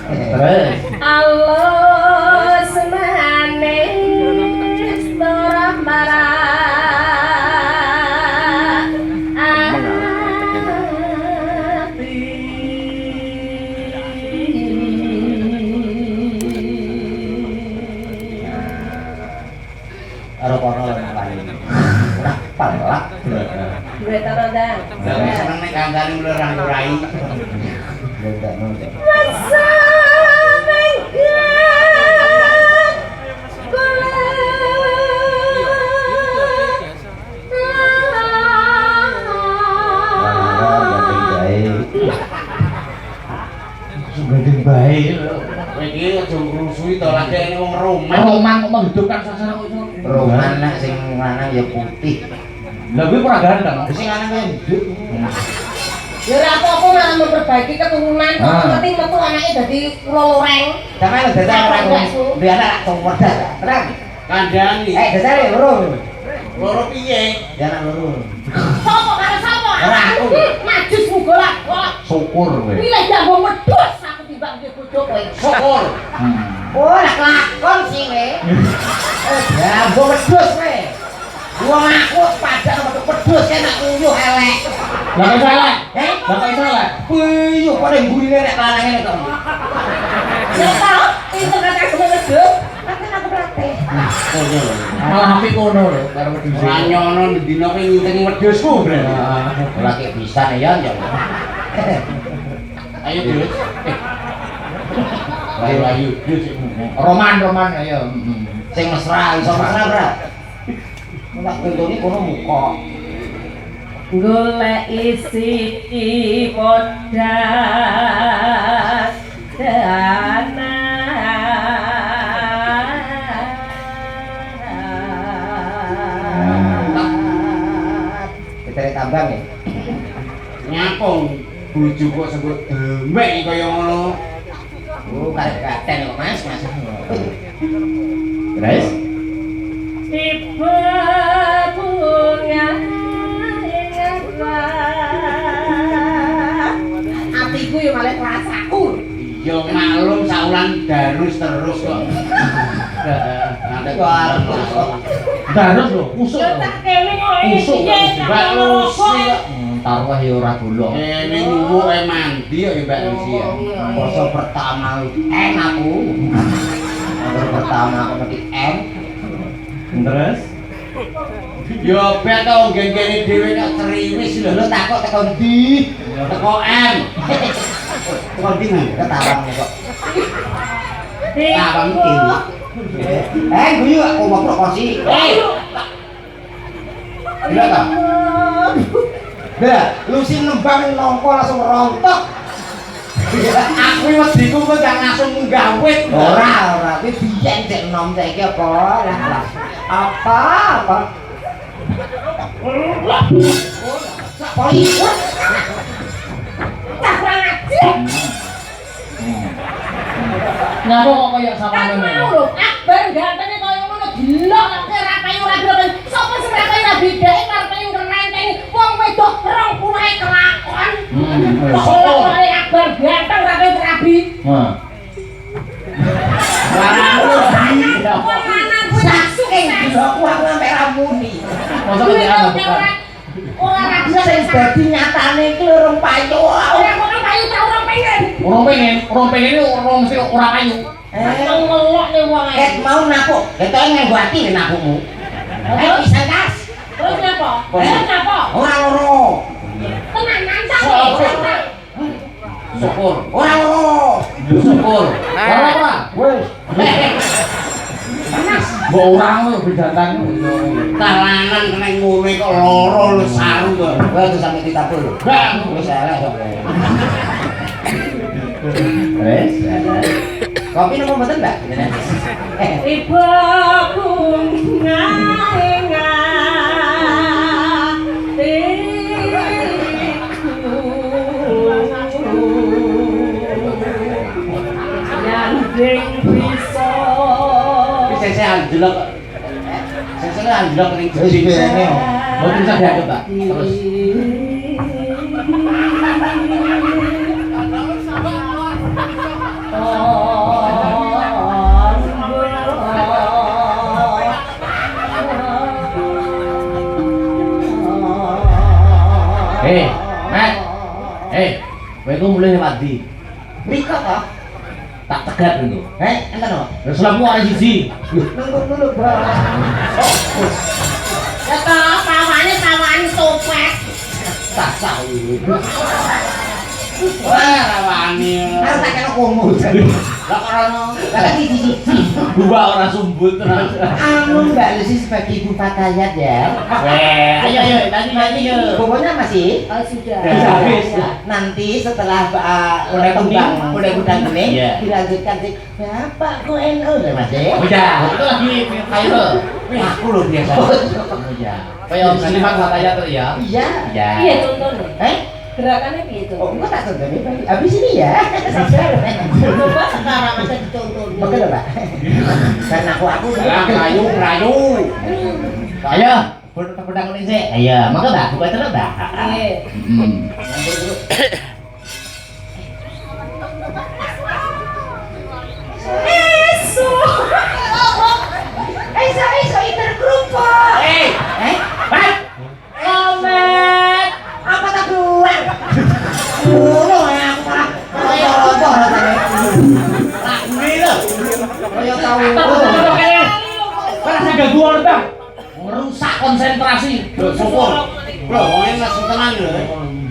Terus. Alus manis torah marah ati. Karo kono lan lain. Ora palak. Duwe ta Dang. Lah seneng nek kancane mlurah-lurai. Masa Gandeng bae. Kowe iki aja ngrusui to lagi ini wong Roman. Roman kok menghidupkan sasana kok iso. Roman nek sing lanang ya putih. Lah kuwi ora ganteng. Sing lanang kan hidup. ya ora apa-apa malah memperbaiki keturunan kok ngerti metu anake dadi kula loreng. Sampe lho dadi ora duwe anak tuwa dah. Terang. Kandhani. Dasare loro. Loro piye? Ya anak loro. Sopo karo sapa? Ora aku. Majus muga lah. Syukur kowe. Kuwi lek jambung wedhus aku timbang dhe bojo kowe. Syukur. Oh, lakon sih kowe. Ya, mbok wedhus kowe. Wong aku padha metu wedhus enak uyuh elek. Lah kok salah? Eh? Lah kok salah? Uyuh padha gurine nek lanang ngene kok. Ya tau, pinter kata aku wedhus. Paten aku prate. Nah, kono lho. Malah apik ngono lho karo wedhus. Ora nyono dina kowe nginteni wedhusku, Bre. Ora kek bisa nih ya. Ayo, Dus. Ayo, Dus. Roman ayo. Sing mesra iso mesra, Bra. Nek kontone kono muka. Golek isi podas dana Kita tambang ya. Nyapung bojo kok sebut demek kaya ngono. Oh, karek-katen kok Mas. Terus? tipe bunga atiku ya malah rasaku. Ya maklum saulan darus terus kok. Nanti kok arep Darus lho, kusuk. Ya tak kene kok Kusuk piye Mbak Lucy kok. Taruh ya ora bolong. Kene nyuwuke mandi ya Mbak Lucy ya. Poso pertama aku. Poso pertama aku mesti Terus? Ya bet to geng-genge dhewe kok ceriwis lho. Lu takok teko ndi? Teko M. Teko ndi nang ketawang kok. Tawang iki. Guyu aku mau promosi. Gila ta? Lah, lu sing nembang nongko langsung rontok. Aku wediku kok gak langsung munggah wit. Ora, kuwi biyen cek nom saiki apa? Lah. Apa? Polisi. tak kurang ajar. Nyapa kok kaya samane Kan ngono? mau lho, Akbar gantenge kaya ngono gila kok ora payu ora gelem. Sopo sing ora payu ora bedake karo payu ngerenteni wong wedok 20 kelakon. Kok ora Akbar ganteng ora payu rabi. Wah. Wong lanang kuwi Saking gila aku sampe ra muni. Masa ketekan bukan? ora rabi Sing dadi nyatane iki lurung payu. ora kok payu ta ora pengen. Orang pengen ini orang mesti ora payu. Ngelok nih wong Ket mau napuk, ketoke nggwati napukmu. Bisa kas. Terus napa? Napa? Ora loro. Tenanan ta. Syukur. Ora loro. Syukur. Ora ora. Wes. Mbok orang lho bidatan. Kalanan kena ngene kok loro lu saru kok. Kowe aja sampe ditabur lho. Bang, Wis elek kok. Wes. Kopi nopo mboten, Mbak? Tiba bunga Yang bisa sese anjlok. Sese anjlok ning Wis berene. Mboten bisa dianggap, Pak. Terus. Hei, Mat. Hei, kowe iku mulai lewat ndi? Mriko to? Tak tegat itu. Enten lho. Lah selapmu ana siji. Nunggu, Bro. Ya toh, pawane sopet. Tak sawi. Wah, rawani. Harus tak kena komo. Lah karena Lah siji. Dua orang sumbut terus. Anu Mbak Lucy sebagai ibu Fatayat ya. Ayo, tadi yuk. Pokoknya masih Oh, sudah. Sudah habis. nanti setelah Kuda kuning. kuda kuning Iya. dilanjutkan sih Bapak ku NU ya Mas ya. Udah, itu lagi ayo. Aku loh biasa. Udah. Kayak Om Sliman katanya tuh ya. Iya. Ya. Iya contohnya. Gerakannya piye to? Oh, enggak tak tonton ini. Habis ini ya. Sabar. Coba sekarang aja ditonton. Betul Pak. Karena aku rayu. Ayo, pedang ini sih. Ayo, maka dah, buka terus dah. Iya. Eso intergrupo. Pak. Komet. Apa tak keluar? Ngono ya aku malah kaya apa rasane. Lah kuwi lho. Kaya tahu. Karena saya gangguan bang, merusak konsentrasi. Lho syukur. Lho wong langsung tenang lho.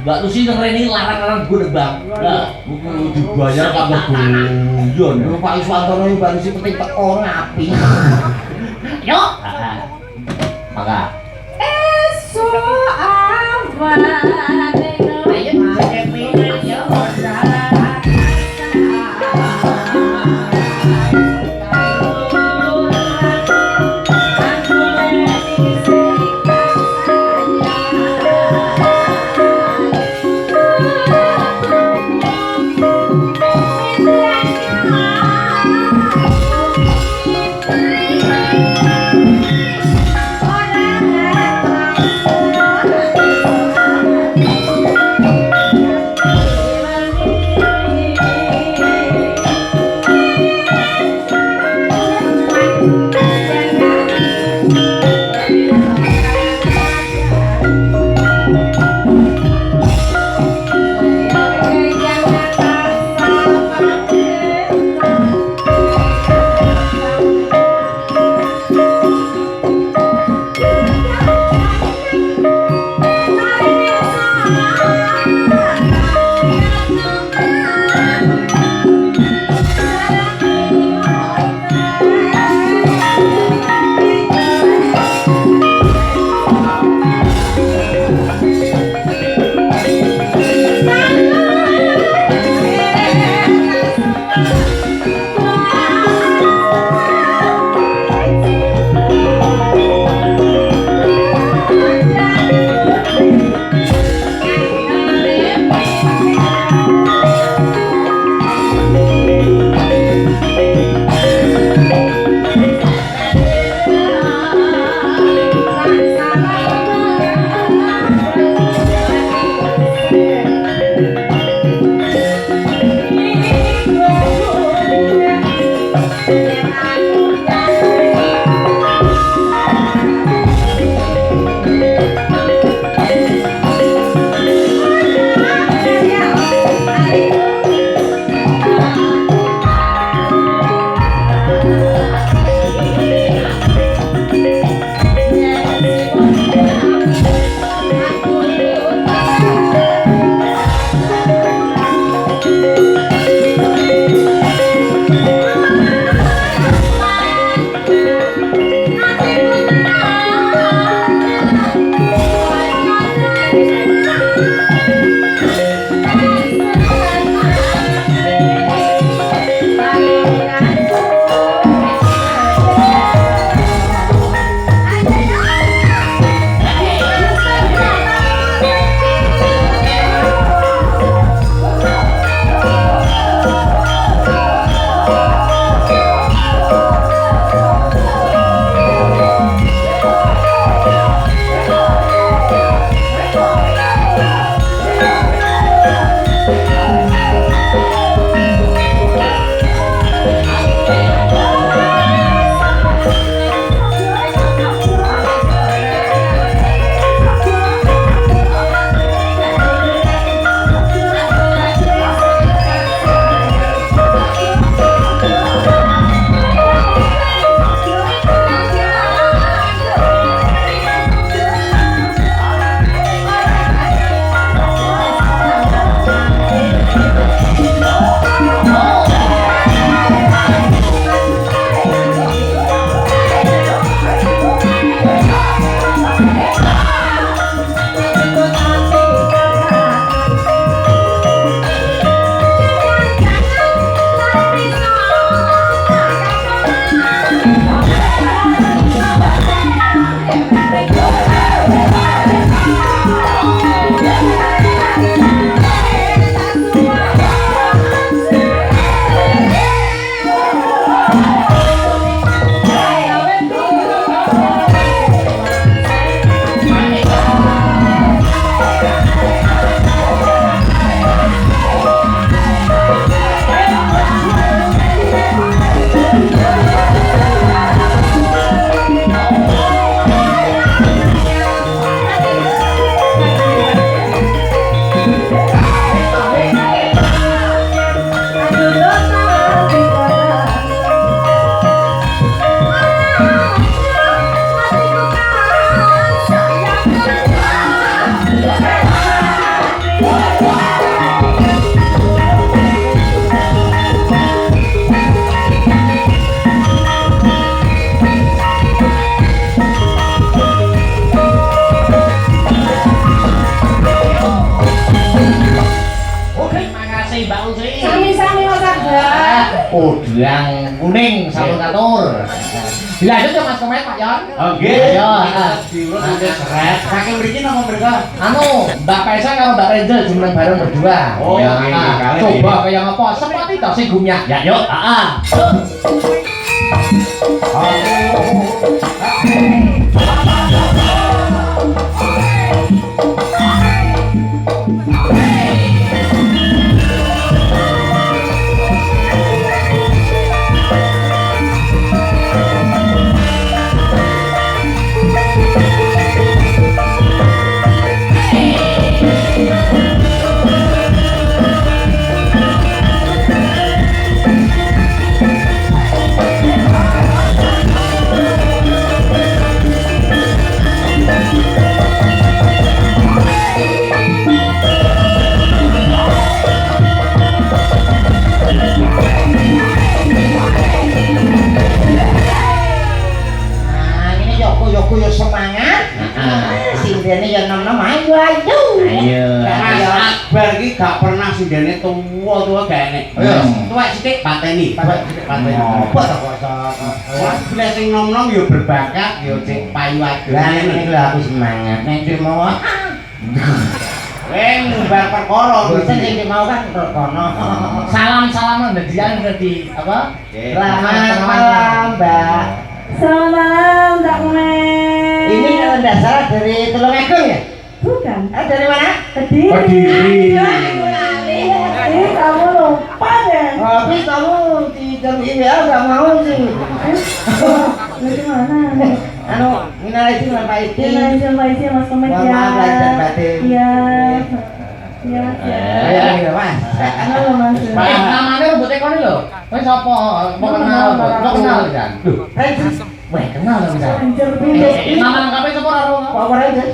Mbak Lucy dengerin ini larang-larang gue bang. Nah, buku dibayar kagak guyon. Lho Pak Iswantono yang baru sih penting teko ngapi. Yuk. Maka. Esok abane udang kuning sampun katur. Dilanjut ya Mas Komet Pak Yon. Oke. Ayo. Diurut nanti seret. Saking mriki napa mereka? Anu, Mbak Pesa karo Mbak Renjel jumeneng bareng berdua. Oh, Ya, oke, ah, kali coba kaya ngapa? Sepati to sing gumnya. Ya yuk, heeh. Nah, ini yo semangat. Sing dene yo nom-nom ayo ayo. Ayo. Mas Akbar iki gak pernah sindene tuwa-tuwa gak enek. Tuwek sithik pateni. Pateni. Apa to kok? Wah, boleh sing nom-nom yo berbakat yo sing payu Lah ageng. ini lho aku semangat. Nek dia mau Ngumbar perkara bosen sing dia mau kan kono. Salam-salaman dadian di apa? Selamat malam, Mbak. Selamat malam, Kak Komet. Ini kalau tidak salah dari Tulungagung ya? Bukan. Dari mana? Kediri. Kediri. Ih, kamu lupa deh. Habis kamu di jam ini ya nggak mau sih. Dari mana? Anu, minal izin Pak Idin. Terima kasih Mas Komet Mohon ya. maaf lahir dan batin. Iya. Iya, ya. Ayo gitu Mas. Halo Mas. Namanya rambutnya kau nih loh. Kau siapa? Mau kenal? Mau kenal kan? Ranger. Wah kenal lah bisa. Ranger Binduk. Nama lengkapnya siapa Raro? Power Ranger.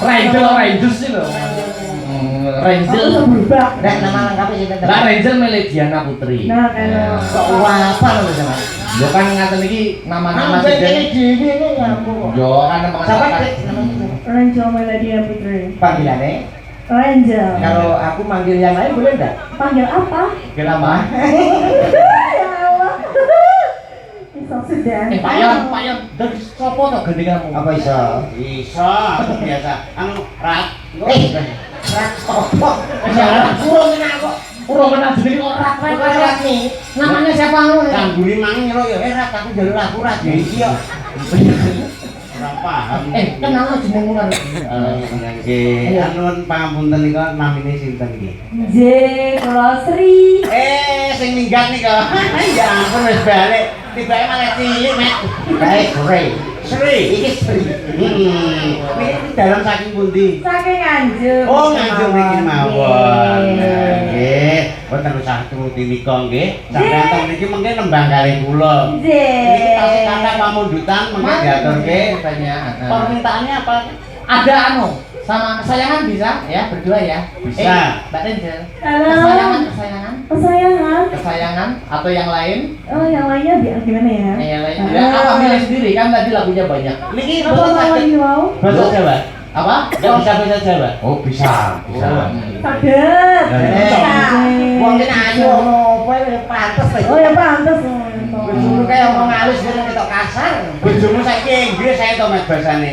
Ranger sih loh. Ranger. Aku berubah. Nek nama lengkapnya sih Mbak Ranger milik Diana Putri. Nah, kan. Kok apa lo sama? Yo kan ngaten iki nama-nama Nama sing ini dewi ini nyambung. yo kan nama Siapa kata. Cek? Namanya? Ranger Melodia Putri. Panggilannya? Ranger. Kalau aku manggil yang lain boleh enggak? Panggil apa? Kenapa? Ya Allah. Bisa sudah. Pak Yon, dari sopo to gendinganmu? Apa iso? Iso, biasa. Anu rat. Rat opo? Kurung ini aku. Urung kenal jenenge kok Rat Bukan rat nih. Namanya siapa ngono? Kangguri mang nyelo ya rat aku njaluk aku rat ya iki yo. Ora paham. Kenal jenengmu kan. Nggih, anun pangapunten nika namine sinten iki? J. Sri. Sing minggat nika. Ya ampun wis balik. Tibake malah cilik, Mek. Baik, Ray. Sri. Iki Sri. Niki dalam saking pundi? Saking Nganjuk. Oh, nganjuk mriki mawon. Nggih, boten usah turuti nika nggih. Sampeyan teng niki mengke nembang kalih kula. J. Niki tasih kata pamundutan mengke diaturke. Tanya. Permintaannya apa? Ada anu sama kesayangan bisa ya berdua ya. Bisa. Mbak Ranger. Halo. Kesayangan atau yang lain? Oh, yang lainnya biar gimana ya? Yang lain. Ya, apa milih sendiri kan tadi lagunya banyak. Niki Apa boten mau saged mau? bahasa Jawa. Apa? Enggak bisa bahasa Jawa. Oh, bisa. Kaget. Wong kene ayu ono kowe pantes to. Oh ya pantes. Bojomu kaya ngomong halus kene ketok kasar. Bojomu saiki Inggris saya to Mas basane.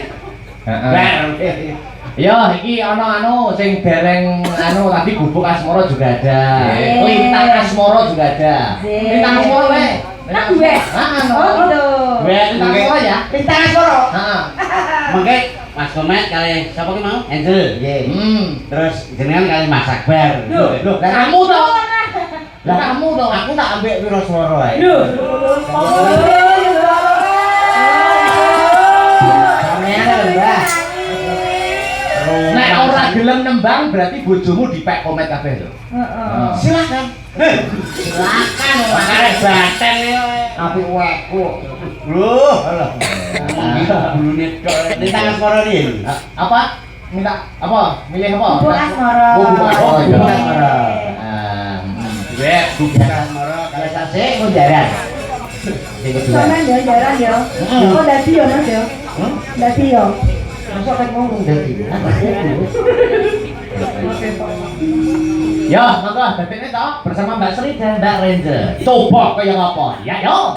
Heeh. Yo, iki anu sing dereng anu tadi gubuk asmoro juga ada. Yeay. Lintang asmoro juga ada. Yeay. Lintang asmoro we. Nah, gue. Oh, gitu. Lintang asmoro ya. Bintang Soro. Heeh. Mengke Mas Komet kali sapa ki mau? Angel. Nggih. Terus jenengan kali Mas Akbar. Loh, kamu toh. Lah kamu toh. Aku tak ambek Wiraswara ae. Sampeyan lho, Mbah. Nek ora gelem nembang berarti bojomu dipek Komet kabeh lho. Heeh. Silakan. Silakan makare baten yo. Apik waeku. Loh, alah. Bulune tok. Lintang asmara iki. Apa? Minta apa? Milih apa? Bubuk asmara. Oh, bubuk asmara. Oh, bubuk asmara. Wes, Bubuk asmara kali Sase ngojaran. Sing kedua. Sampean yo jarang yo. Oh, dadi yo Mas yo. Dadi yo. Masa kan ngomong dadi. Ya, monggo dadekne to bersama Mbak Sri dan Mbak Ranger. Coba kaya apa? Ya, yo.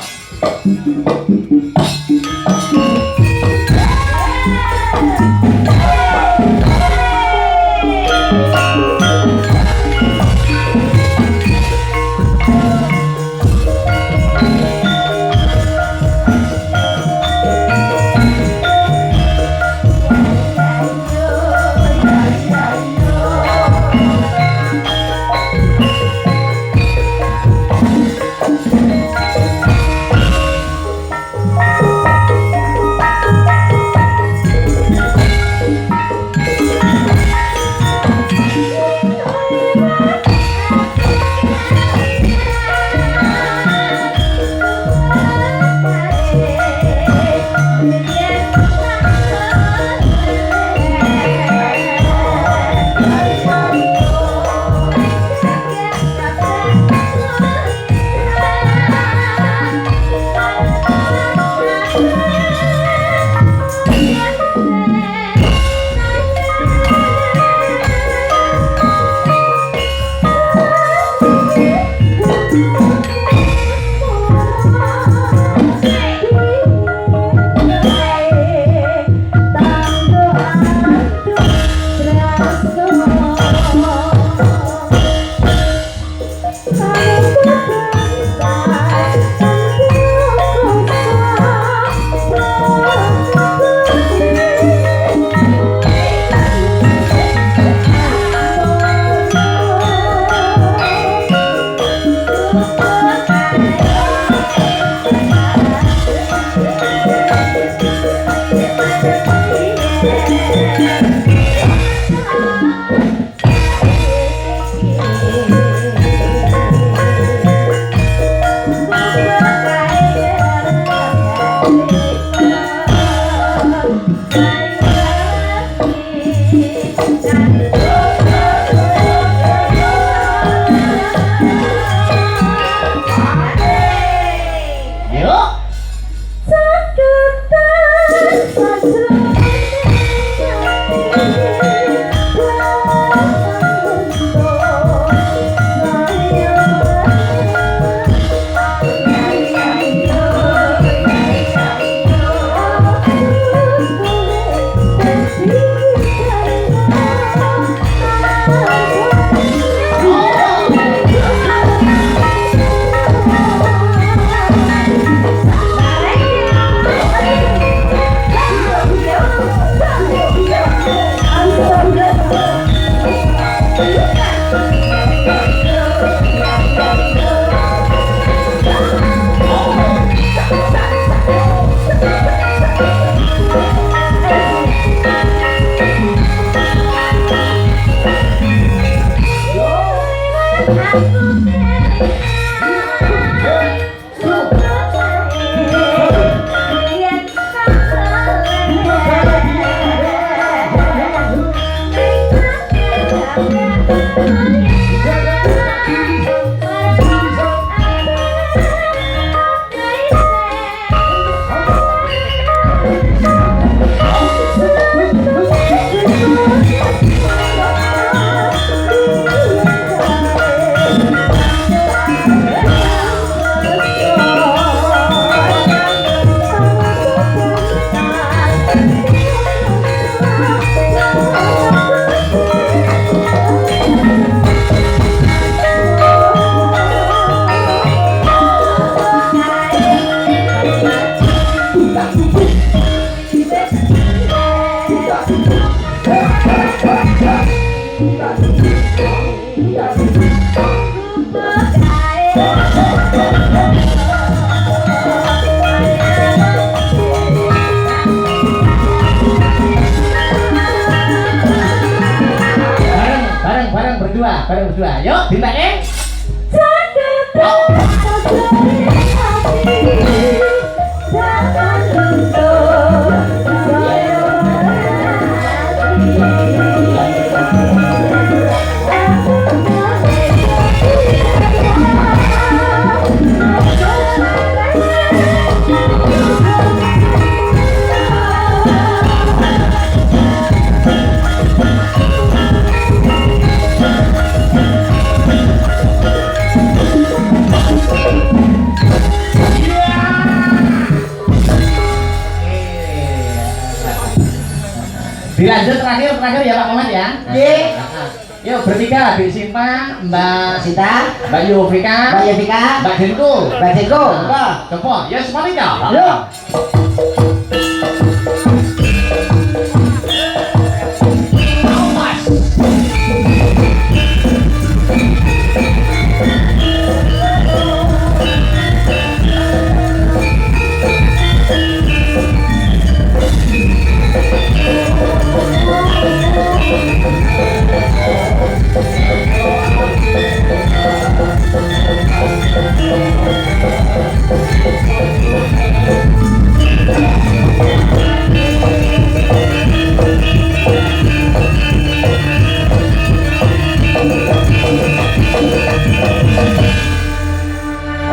bareng berdua. Yuk, bintangnya. Dilanjut terakhir ya Pak Mamat ya. Nggih. Yuk bertiga, Mbak Sinta, Mbak Sinta, Mbak Yovika, Mbak Yovika, Mbak Denko. Mbak Deko. Coba, ya semuanya. Yuk.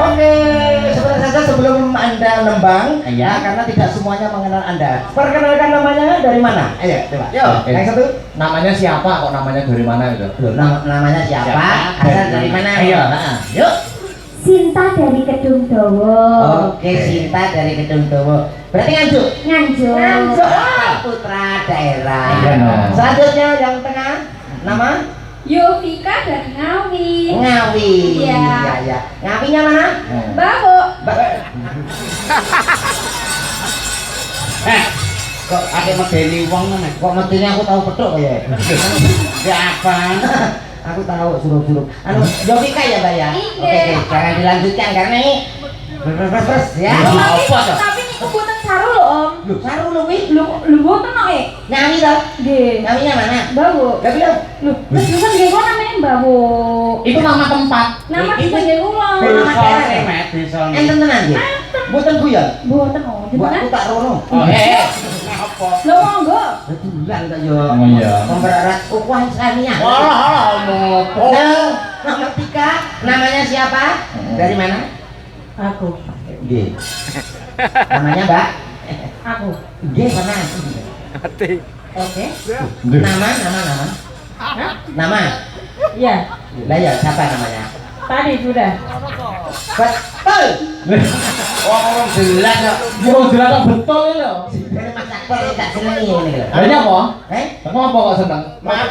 Oke, sebentar saja sebelum Anda nembang, Iya. karena tidak semuanya mengenal Anda. Perkenalkan namanya dari mana? Ayo, coba. Yuk, yang satu. Namanya siapa? Kok namanya dari mana gitu? Loh, namanya siapa? Asal dari mana? Iya. Yuk. Sinta dari Kedung Dawa. Oke, Sinta dari Kedung Dawa. Berarti Nganjuk. Nganjuk. Nganjuk. Putra daerah. Iya, no. Selanjutnya yang tengah. Nama? Yovika dari Ngawi. Ngawi. Iya. Iya. Ngawinya mana? Bawo. Kok ada medeni wong mana? Kok mestinya aku tahu betul ya? Ya apa? Aku tahu suruh-suruh. Anu, Yovika ya, Mbak ya? Iya. Oke, jangan dilanjutkan karena ini terus ya. Tapi niku mboten saru lho, Om. Lu saru lu wi, Lho mboten kok, Ngawi toh? Nggih. Ngawinya mana? Bawo. Lah bilang. Lho, terus nggih kok namanya Bawo. Itu nama tempat. Nama Iki kita nggih kula. Desa Met, desa. Enten tenan nggih. Mboten guyon. Mboten kok. Buat aku tak rono. Oh, apa? Lho monggo. Betulan kok yo. Oh, iya. Mempererat ukuran Islamiyah. Walah, ngopo? Nah, nomor 3, namanya siapa? Dari mana? Aku. Nggih. Namanya Mbak? Aku. Nggih, mana? Oke. Nama. Hah? Nama. Iya. Lah ya, siapa namanya? Tadi sudah. Betul. Orang jelas kok. Mau jelas betul ya lo. Dari Mas Akbar tak senengi ini lho. Hanya apa? Eh? Kenapa kok seneng? Maaf,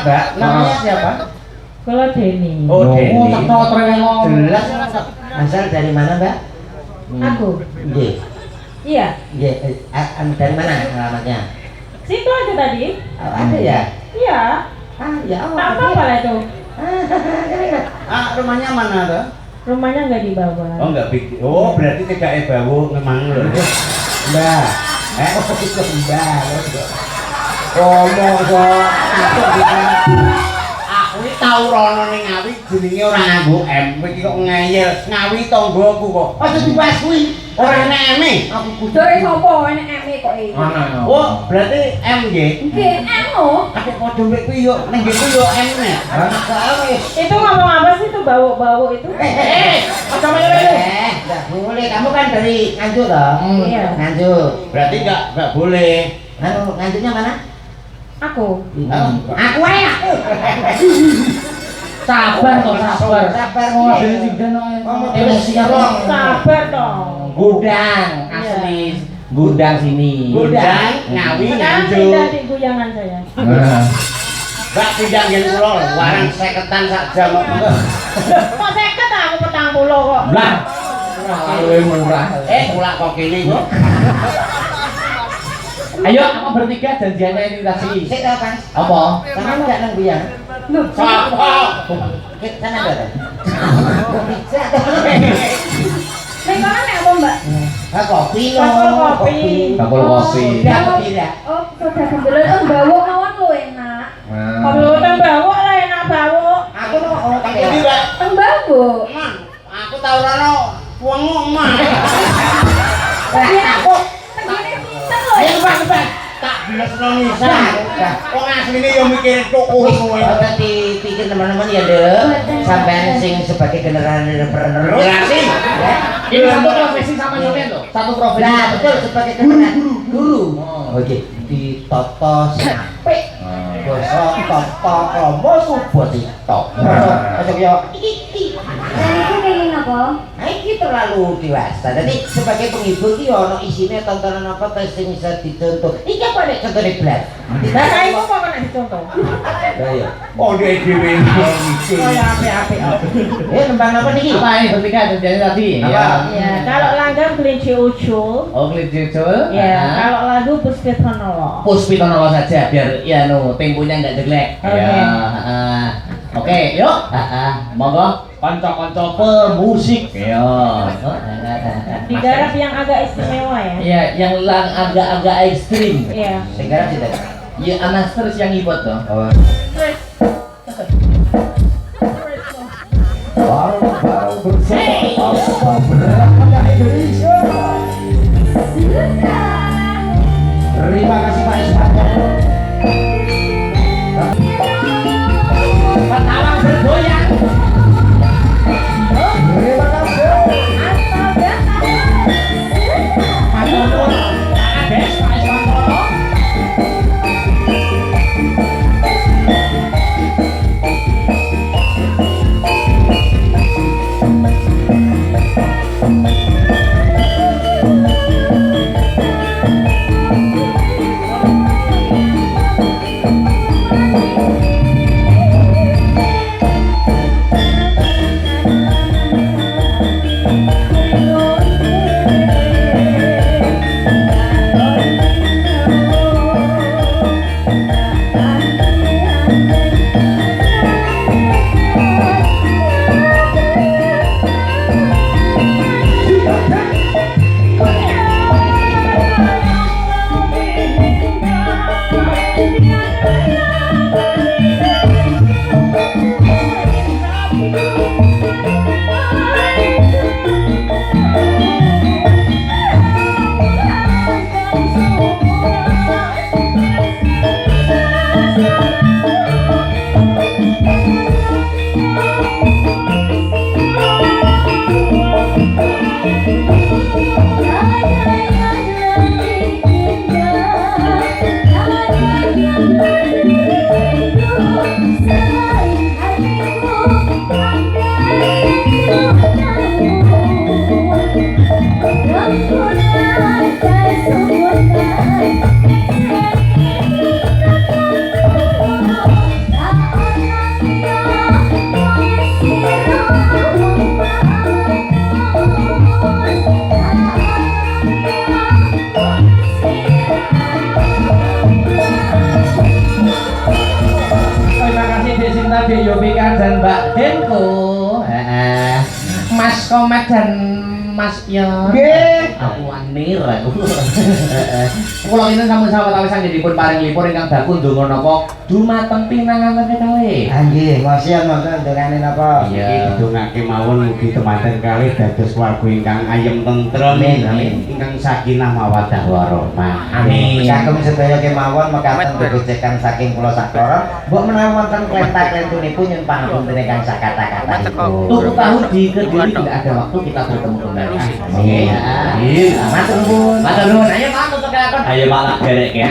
Mbak. Namanya siapa? Kalau Denny. Oh, Oh, Denny. teko treweng. Jelas. Asal dari mana, Mbak? Aku. Nggih. Iya. Nggih, dari mana alamatnya? Situ aja tadi. Oh, ada ya? Iya. Ah, ya Tak Allah. apa-apa lah itu. Ah, rumahnya mana tuh? Rumahnya nggak dibawa. Oh, enggak bikin. Oh, berarti tidak bawu memang lho. Mbak. Oh, itu Mbak. Ngomong kok. Aku bilang. Aku iki tau rono ning Ngawi jenenge ora nganggo M. Kowe iki kok ngeyel. Ngawi tanggoku kok. Aja dibahas kuwi. Ora neme. Aku kudu. Dari sopo enek eme kok iki. Oh, berarti M nggih. Nggih, emo. Aku padha mek kuwi yo ning nggo yo M nek. Itu ngomong apa sih itu bau-bau itu? Aja melu-melu. Enggak boleh. Kamu kan dari Nganjuk toh? Iya. Nganjuk. Berarti enggak boleh. Anu, Nganjuknya mana? Aku. Aku ae aku. Sabar toh, sabar. Sabar. Oh, dari sidan emosian. Sabar dong. Gudang asli gudang sini. Gudang Ngawi Sekarang Nganjuk. pindah di guyangan saya. Nah. Mbak pindah ngen kula warang 50-an sak jam. Kok 50 aku 40 kok. Lah. Lalu murah. Kula kok kene kok. Ayo, apa bertiga janjiannya ini tadi? Sik ta, Mas? Apa? Kamu enggak nang guyang? Loh, Sapa? Sana ada. Bisa. ning kono nek apa, Mbak? Ah, kopi lo. Bakul kopi. Bakul kopi. Udah kopi ya. Oh, sudah gendel kan bawa mawon lu enak. Nah. Kalau teng bawa lah enak bawa. Aku no Ini, Mbak. Teng bawa. Mang, aku tau rono wong omah. Tapi aku teng kene pinter lho. Ayo Pak. Tak bilesno nisan. Wong asline yo mikir tuku kowe. Oke, dipikir teman-teman ya, Dek. Sampean sing sebagai generasi entrepreneur. Generasi. Ya. Ini satu profesi sama nyopet loh. Satu profesi. Nah, betul sebagai generasi guru. Oh. Oke, ditoto sing apik. Basa tata krama subodhita. Aja yo iki. Dan itu kayak apa? Iki terlalu dewasa. Jadi sebagai penghibur ki ono isine tontonan apa tes sing bisa dicontoh. Iki apa nek contone blas? Lah saiki kok kok nek dicontoh. Lah ya. Oh dia dhewe iki. Kaya apik-apik. Nembang apa niki? Apa ini bertiga terjadi tadi? Apa? Ya, kalau langgam kelinci ucul. Oh, kelinci ucul. Ya, kalau lagu Puspitanolo. Puspitanolo saja biar ya temponya nggak jelek. Oke. Ya, oke, yuk. Monggo kanca-kanca pemusik. Yo. Digarap yang agak istimewa ya. Ya, yang agak-agak ekstrim. Iya. Sing garap sih tadi. Ya Anasters yang ngibot toh. Oh. Bareng-bareng bersama Berapa Indonesia. Terima kasih Pak Ismail. Pertama bergoyang. Terima kasih. Matur nuwun. Ades Pak Iswanto. Terima kasih Dek Sinta, Dek Yovika dan Mbak Denko. Mas Komet dan Mas Yon. Nggih. Aku wanir aku. Kula ini sampun sawetawis sanggihipun paring lipur ingkang bakul ndonga napa dumateng pinangan kalih. Nggih, ngosian monggo ndongane napa? Iya. Iki didongake mawon mugi temanten kalih dados warga ingkang ayem tentrem. Amin. Ingkang sakinah mawaddah warahmah. Amin. Kagem sedaya kemawon mekaten gojekan saking kula saklara, mbok menawi wonten klenta-klentunipun nyuwun pangapunten ingkang sakata-kata. Tuku tahu di Kediri tidak ada waktu kita bertemu kembali. Amin. Amin. Matur nuwun. Matur nuwun. Ayo Pak tutuk kelakon. Ayo Pak lak derek ya.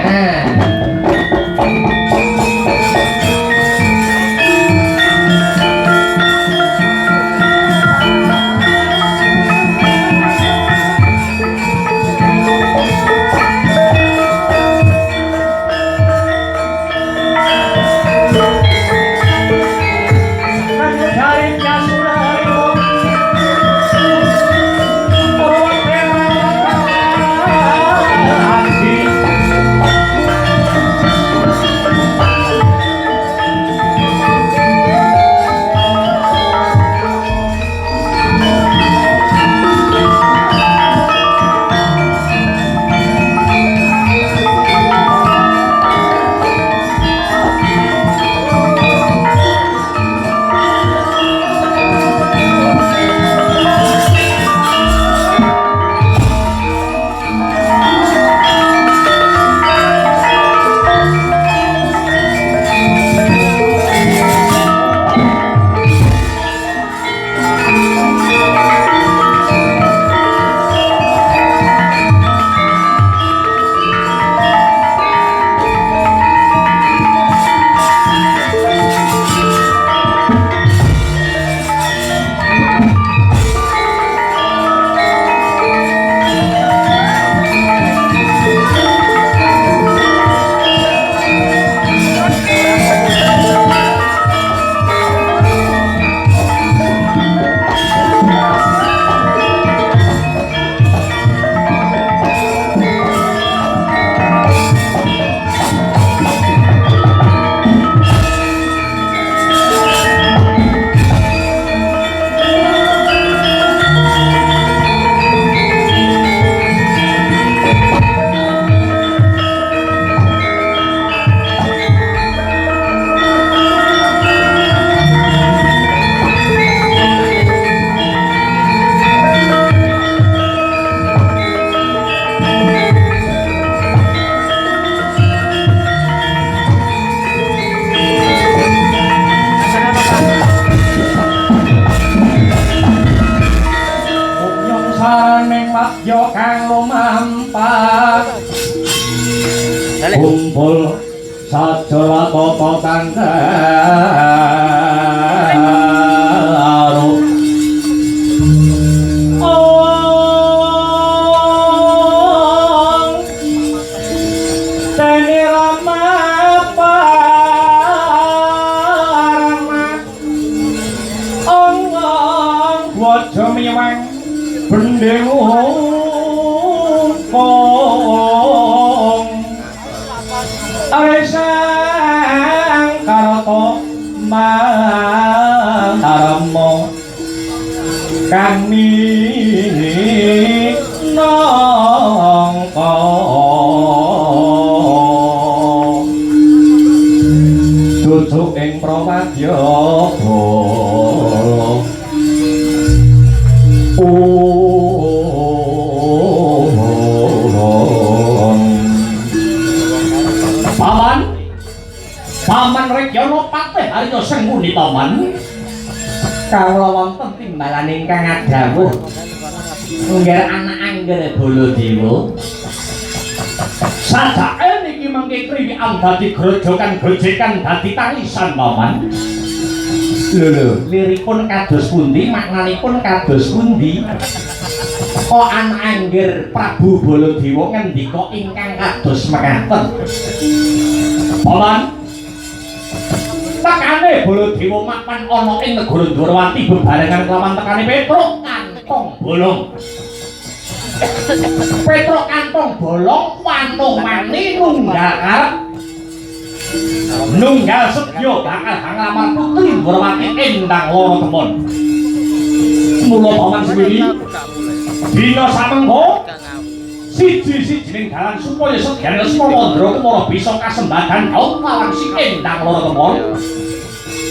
Satya kang lumampah kumpul sajala tata kangkaro ong teni rama parama ong waja miwang bendeng kong aresang karato maharamo kami nongko cucuk ing prawadyabala Paman Regana Patih Arya Sengkuni paman kawula wonten timbalan ingkang adhawuh nggih anak angger Baladewa sadake niki mangke kriwikan dadi grojokan-grojekan dadi tangisan paman lho liripun kados pundi maknanipun kados pundi kok anak angger Prabu Baladewa ngendika ingkang kados mekaten paman tekane Baladewa mapan ana ing negara Dwarawati bebarengan kelawan tekane Petruk kantong bolong. Petruk kantong bolong wanung mani nunggal arep nunggal sedya bakal nglamar putri Dwarawati endang lara temon. Mula paman sendiri dina samengko siji-sijining dalan supaya sedyan Semawandra Kumara bisa kasembadan kaum lawan si endang lara temon.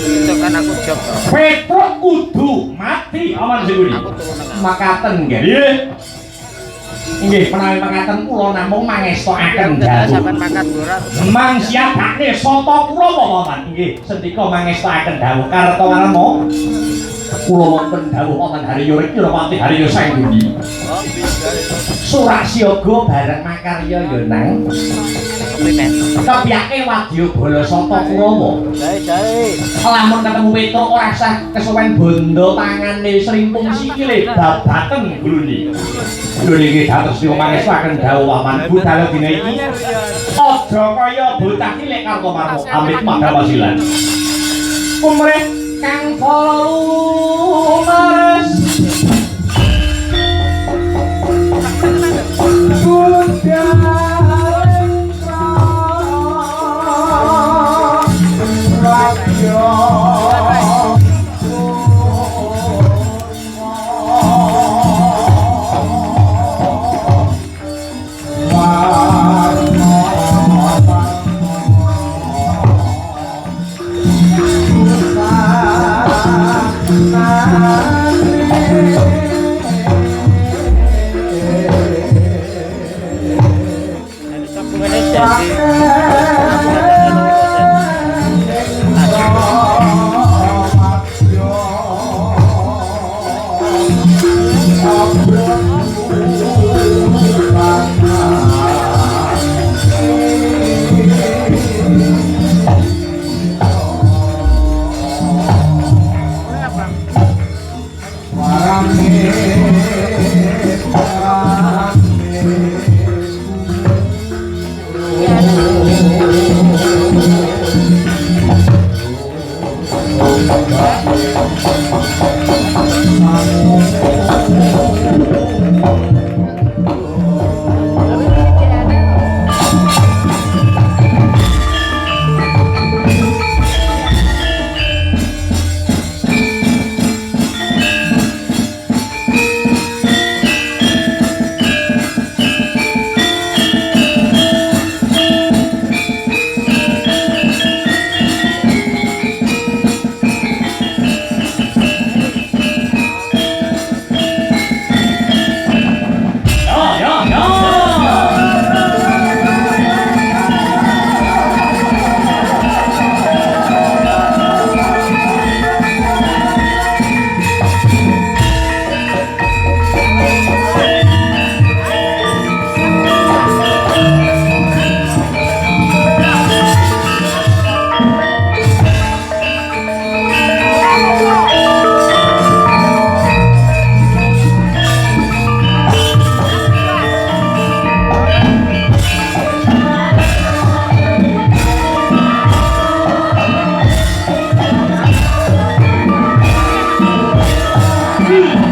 Itu kan aku job. Petruk kudu mati aman sing makaten nggih. Nggih. Nggih menawi makaten kula namung mangestokaken dawuh. Sampeyan makan ora? Mang siapake sapa Kurawa paman. Nggih, sendika mangestokaken dawuh karta warna. Kula wonten dawuh paman Harya Kiropati Harya Sengkuni. Oh, bisa. Surasiyaga bareng makarya ya nang. Kepiyake wadya bala sata Kurawa. Jae. Lamun ketemu Petruk ora sah kesuwen bondo tangane srimpung sikile babaken gluni. Lho niki dados mangestokaken dawuh paman budal dina iki. Aja kaya bocah cilik karo marmo amit madhawasilan. Umrih kang lumares Hey!